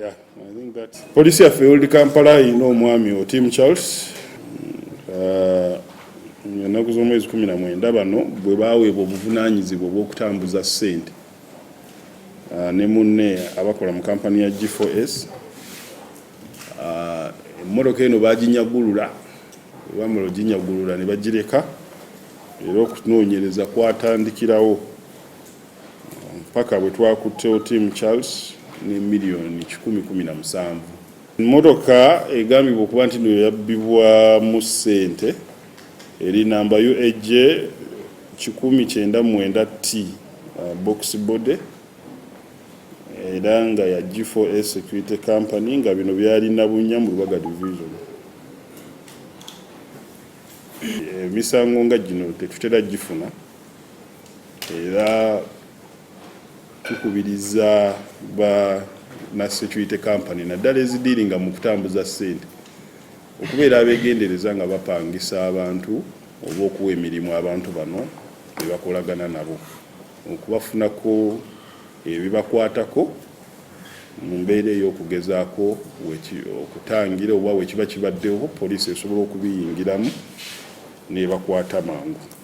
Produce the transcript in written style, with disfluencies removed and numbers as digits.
Yeah, I think that police yaffe Old Kampala ino omwami Otim Charles ennaku z'omwezi 19 bano bwe baweebwa obuvunaanyizibwa obw'okutambuza ssente ne munne abakola mu kampani ya G4S emmotoka eno baginyagulula bamala oginyagulula ne bagireka era okunoonyereza kwatandikirawo mpaka bwe twakutte Otim Charles ne miliyoni 117. Emmotoka egambibwa okuba nti nno yabbibwa mu ssente eri namba UAJ 199T box body era nga ya G4S Security Company nga bino byali Nabunya mu Lubaga Division. Emisango nga gino tetutera gifuna era tukubiriza ba na Security Company naddala ezidiringa mu kutambuza ssente okubeera abeegendereza nga bapangisa abantu oba okuwa emirimu abantu bano bebakolagana nabo okubafunako ebibakwatako mu mbeera ey'okugezaako okutangira oba wekiba kibaddewo poliisi esobola okubiyingiramu nebakwata mangu.